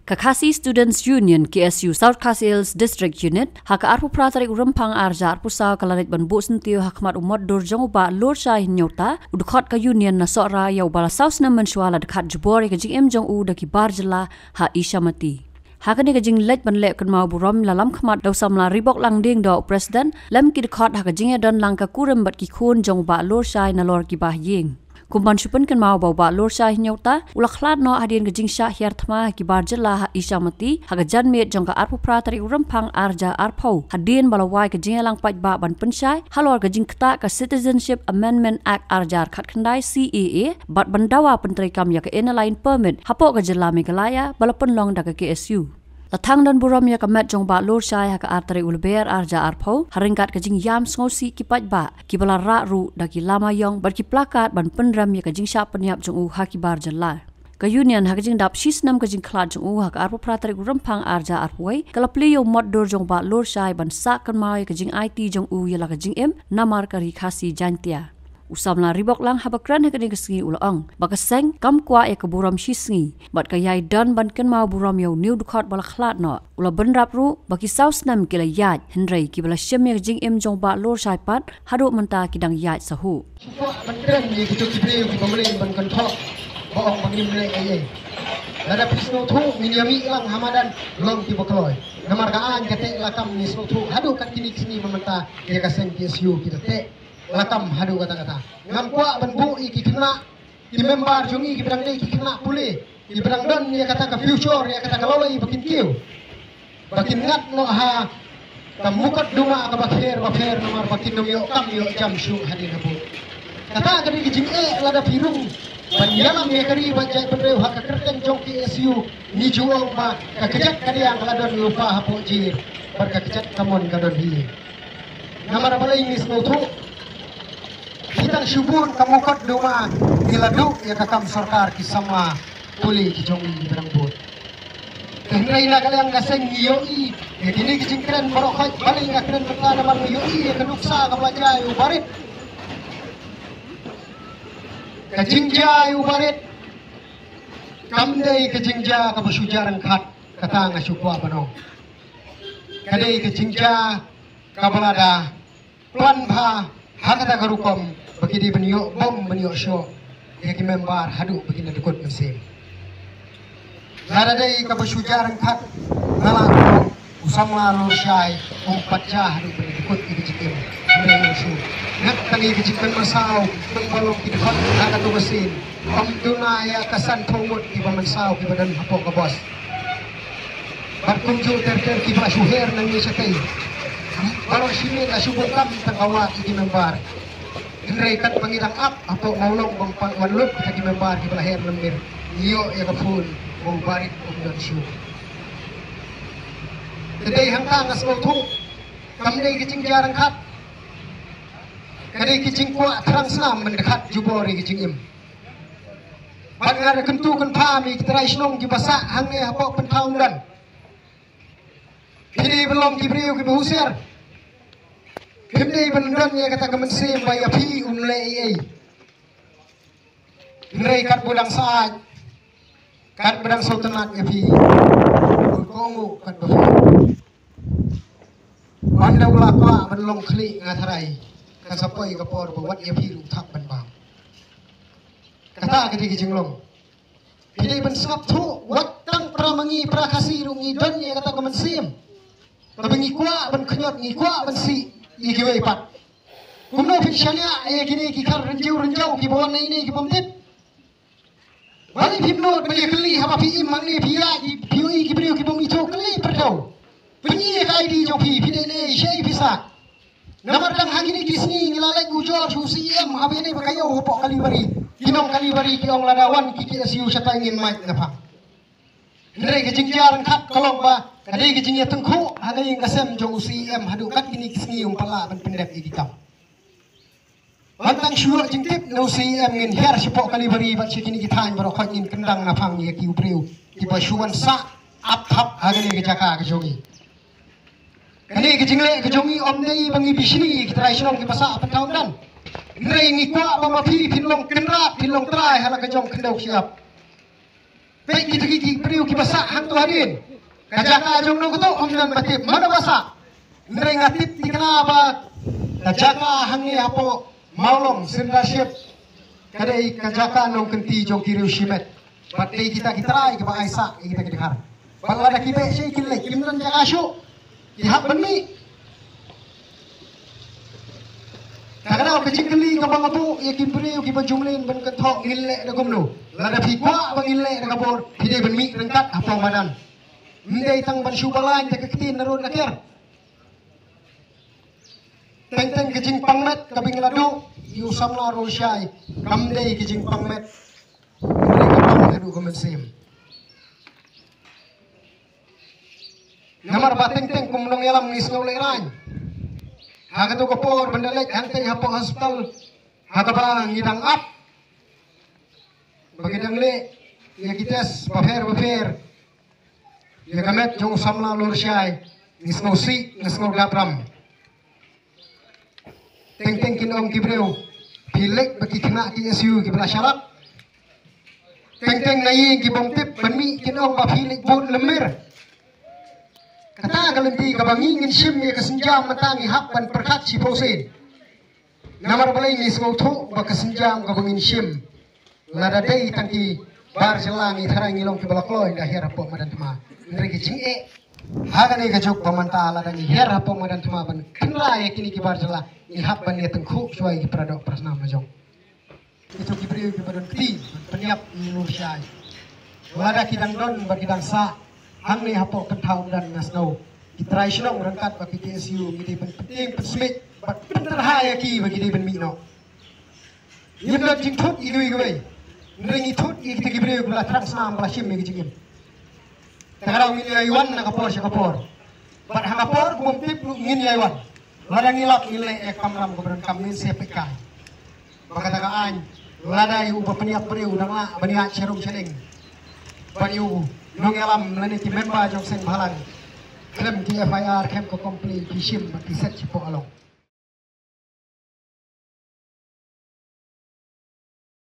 Kakasi Students Union KSU South Khasi Hills District Unit haka arpu pratarik rempang arja arpu saw kalanit ban bu sentio hakmat umot dorjong uba lor shai nyota udkhot ka union na sora ya ubala saus na mensuala dekat jubore ka jing jong u daki barjela ha ishamati. Hakani ka jing lej ban lek kan mau burom lalam khmat daw samla ribok lang ding do president lam ki dekhot haka jing don lang ka kurem bat ki khun jong uba lor shai na lor ki bah ying. Kumban supun kan mau bawa lor shah nyauta ulaklat no hadian gejing syah hiar thma ki barjela ishamati haga janmet jongka arpu pratari rempang arja arpau hadian balawai gejing lang paj ba ban pensyai halor gejing kta ka Citizenship Amendment Act arjar khat khandai CAA bat bandawa penteri kam ya ka line permit hapo ka jela Meghalaya balapun long daga KSU. Latang dan buram ya kamet jong ba lor shai haka artari ulber arja arpau haringkat kajing yam sngosi kipat ba kibala ra ru daki lama yong bar ki plakat ban penram ya kajing sya penyap jong u haki bar jala ka union haka jing dap shisnam kajing khlad jong u haka arpu pratari rempang arja arpoi kala pliyo mod dor jong ba lor shai ban sak kan mai kajing IT jong u ya la kajing namar kari khasi jantia. Usamla ribok lang habakran hekani kesengi ulaang bakaseng kam kwa e keburam shisngi bat kayai dan ban ken mau buram yau new dukhat balaklat no ula benrap ru baki saus nam kila yat henrei ki bala syem jing jong ba lor saipat hadu menta kidang yat sahu mentren ni kutu kibreu ki pembeli ban kontok boong bangim le aye ada pisno thu miniami lang hamadan long ti bokloi namar kaan kate lakam ni so thu hadu kat kini sini mementa ya kaseng KSU kita te lakam hadu kata-kata ngam kwa ban bu iki kena di member jungi ki bedang dei ki kena pulih di bedang don ya kata ka future ya kata ka loloi bakin kiu bakin ngat no ha kamukat dunga ka bakher nomor bakin nom yo kam yo jam syu hadin habu kata ka di jing lada pirung banyalam ya kari bajai pedreu hak kerteng jong KSU ni juong ba ka kejat kadiang ladon lupa hapo jir bar ka kejat kamon kadon hi namara balai ni snotu kita syubur kamukot duma diladuk ya kakam sarkar kisama puli kijongi di berang bot kenai na kaliang gaseng yoi ya kini kijingkren barokai balik ngakren berkana man yoi ya keduksa kabajai ubarit kajingjai ubarit kamdei kajingja kabasujaran khat kata ngasukwa banong kadei kajingja kabalada plan pha hakata karukom bagi di benyo bom benyo show ya ki member hadu bagi na dukot mesin nada dei ka basujaran khat nala usama lor shai patja hadu bagi dukot ki jikim benyo show nak kali jikim masau pengbalong ki dukot haka tu mesin om tunaya kasan thomut ki masau ki badan hapo ka bos bar kunju ter ki ba shuher nang ni sakai kalau sini ka subukam tangkawa ki member Henry kat pangirang up apo maulong bang manlup sa gimembar di balaher lemir iyo ya kapun bang barit og dan syu today hangka ngas mo thu kamdei kicing jarang khat kadai kicing kwa terang sam mendekat jubori kicing im bangar kentu kan pami kitrai snong ki basa hangne apo pentaung dan kini belum kibriu ki behusir Kini beneran ya kata kemensi bayar pi unlei. Kini kat budang saat, kat budang sultanat ya pi. Kongu kat bafi. Anda ulakwa benlong kli ngatarai. Kasapoi kapor buat ya pi lutak benbang. Kata kedi kijinglong. Kini bensap tu watang pramangi prakasi rungi don ya kata kemensi. Tapi ngikwa ben kenyot ngikwa ben si. Iki wepat. Kumno fikshalnya ya kini kikar renjau ki bawan ini ki pamtit. Bali hipnot bali keli haba pi imang ni pia ki piui ki brio ki bom itu keli perdau. Penyi kai di jo pi pidene shei pisak. Namar dang hagini kisni ngilalai gujor susiem habe ni bakayo hopok kali bari. Kinong kali bari ki ong ladawan ki KSU syata ingin mic napa. Ndrei ke jingjar khat kolong ba kadai ke jingya tengku hadai yang kasem jong UCM hadu kat ini kisni umpala ban pendep ikitam bantang syuak jingtip no UCM ngin her sipok kali bari bat sikini kithan baro khat in kendang napang ye ki ubreu ki basuan sa ap hap hadai ke jaka ke jongi kadai ke jingle ke jongi omnei bangi bisni kitrai snong ki basa petau dan ndrei ngikwa ba mapi pinlong kendra pinlong trai hala ke jong kendau siap Baik kita gigi beriu kibasa hang tu hadin. Kajaka ajong nong kuto omnan batip mana basa. Nreng atip di kenapa kajaka hang ni apo maulong sendership. Kadai kajaka nong kenti jong kiriu shimet. Batai kita rai ke ba Aisyah kita kedihar. Bala ada kibe sey kinle kimran jaka syu. Ihap benmi. Kadang kecil keli ke bang apu ya kimpri ki bajumlin ban kentok ngille da gomno. Lada pikwa bang ngille da kabor pide benmi rengkat apa manan. Ndai tang ban syubalan ta keketin narun nakir. Teng kejing pangmet kabing ladu yu samla rosyai kamdei kejing pangmet. Mereka pang adu gomensim. Namar bateng kumnong yalam ni snow leran. Haga tu kapor bendalek hantai hapo hospital haga ba ngidang up bagidang le ya kites bafer ya gamet jong samla lur syai nisno si nisno dabram teng kinong kibreu pilek bagi kena TSU kibla syarat teng nayi kibong tip benmi kinong ba pilek bot lemir. Kata kalenti kabangingin sim ya kesenjam matangi hakpan perkat si posin. Namar balai ni sengautu ba kesenjam kabangin sim. Lada day tangki bar jelangi tharang ilong ke balakloy dah hera pok madan tuma. Ndreki jinge haga ni gajok pamanta lada ni hera pok madan tuma ban. Kenla ya kini ki bar jelang ni hakpan ni tengku suai ki pradok prasna majong. Itu ki beri ki badan keti peniap ni nur syai. Lada kidang don ba kidang sa hang ni hapok pentau dan nasno kitrai shlong rangkat bagi TSU gidi penting pesmit bat penterhaya ki bagi di ben mino yebla jing thut ilui gwe nringi thut i kita gibre gula trang sam bala shim mi jingim tagaraw min yaiwan na kapor sa kapor bat hang kapor bum tip ngin yaiwan ladang ilap ile e kamram ko kam min se pekai baka tagaan ladai u peniap beri udang la baniat serum seling bariu nong alam lani ti memba jong sen balang klem ki FIR kem ko complete ki shim ki set ci po along